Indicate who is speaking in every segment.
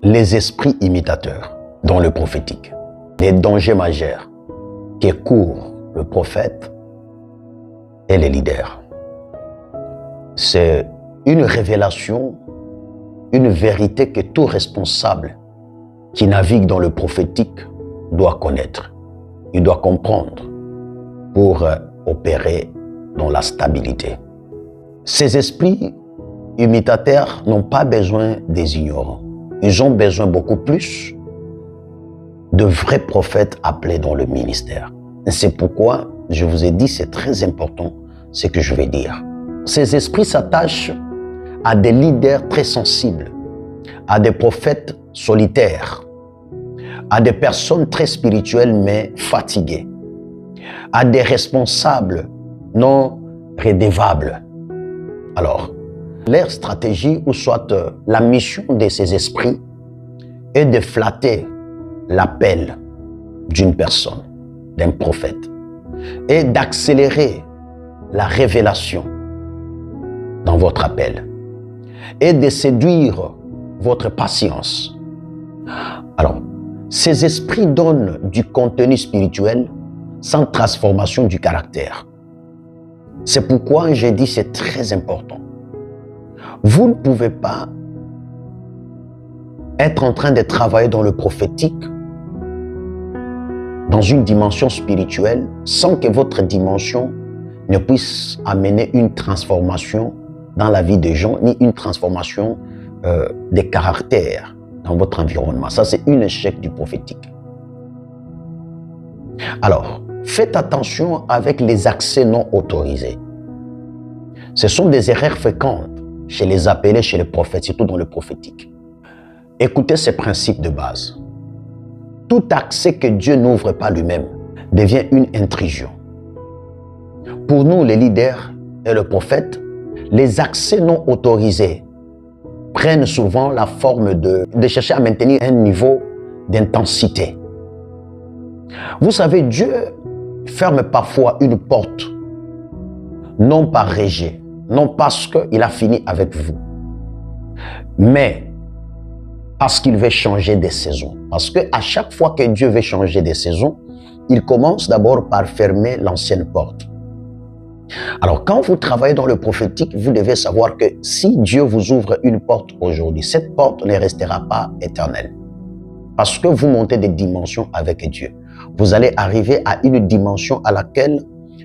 Speaker 1: Les esprits imitateurs dans le prophétique, les dangers majeurs qui courent le prophète et les leaders. C'est une révélation, une vérité que tout responsable qui navigue dans le prophétique doit connaître. Il doit comprendre pour opérer dans la stabilité. Ces esprits imitateurs n'ont pas besoin des ignorants. Ils ont besoin beaucoup plus de vrais prophètes appelés dans le ministère. C'est pourquoi je vous ai dit, c'est très important ce que je vais dire. Ces esprits s'attachent à des leaders très sensibles, à des prophètes solitaires, à des personnes très spirituelles mais fatiguées, à des responsables non rédevables. Alors, leur stratégie ou soit la mission de ces esprits est de flatter l'appel d'une personne, d'un prophète, et d'accélérer la révélation dans votre appel et de séduire votre patience. Alors, ces esprits donnent du contenu spirituel sans transformation du caractère. C'est pourquoi j'ai dit c'est très important. Vous ne pouvez pas être en train de travailler dans le prophétique, dans une dimension spirituelle, sans que votre dimension ne puisse amener une transformation dans la vie des gens, ni une transformation des caractères dans votre environnement. Ça, c'est un échec du prophétique. Alors, faites attention avec les accès non autorisés. Ce sont des erreurs fréquentes chez les appelés, chez les prophètes, surtout dans le prophétique. Écoutez ces principes de base. Tout accès que Dieu n'ouvre pas lui-même devient une intrusion. Pour nous, les leaders et le prophète, les accès non autorisés prennent souvent la forme de chercher à maintenir un niveau d'intensité. Vous savez, Dieu ferme parfois une porte, non par rejet, non parce qu'il a fini avec vous, mais parce qu'il veut changer des saisons. Parce qu'à chaque fois que Dieu veut changer des saisons, il commence d'abord par fermer l'ancienne porte. Alors, quand vous travaillez dans le prophétique, vous devez savoir que si Dieu vous ouvre une porte aujourd'hui, cette porte ne restera pas éternelle. Parce que vous montez des dimensions avec Dieu. Vous allez arriver à une dimension à laquelle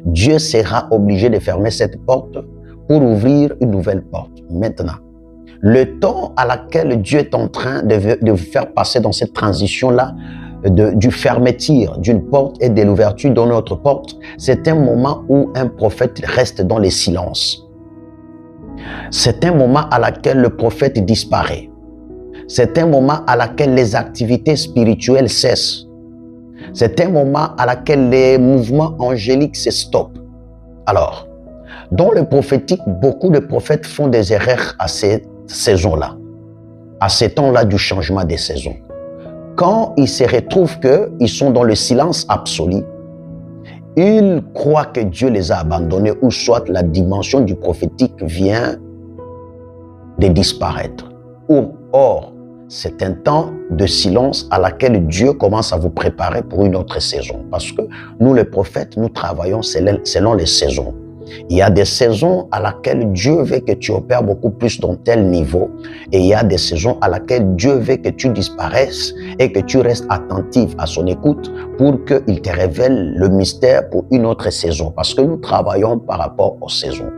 Speaker 1: Dieu sera obligé de fermer cette porte pour ouvrir une nouvelle porte. Maintenant, le temps à laquelle Dieu est en train de vous faire passer dans cette transition-là, du fermeture d'une porte et de l'ouverture d'une autre porte, c'est un moment où un prophète reste dans le silence. C'est un moment à laquelle le prophète disparaît. C'est un moment à laquelle les activités spirituelles cessent. C'est un moment à laquelle les mouvements angéliques se stoppent. Alors, dans le prophétique, beaucoup de prophètes font des erreurs à cette saison-là, à ce temps-là du changement des saisons. Quand ils se retrouvent qu'ils sont dans le silence absolu, ils croient que Dieu les a abandonnés ou soit la dimension du prophétique vient de disparaître. Or, c'est un temps de silence à laquelle Dieu commence à vous préparer pour une autre saison. Parce que nous, les prophètes, nous travaillons selon les saisons. Il y a des saisons à laquelle Dieu veut que tu opères beaucoup plus dans tel niveau et il y a des saisons à laquelle Dieu veut que tu disparaisses et que tu restes attentif à son écoute pour qu'il te révèle le mystère pour une autre saison parce que nous travaillons par rapport aux saisons.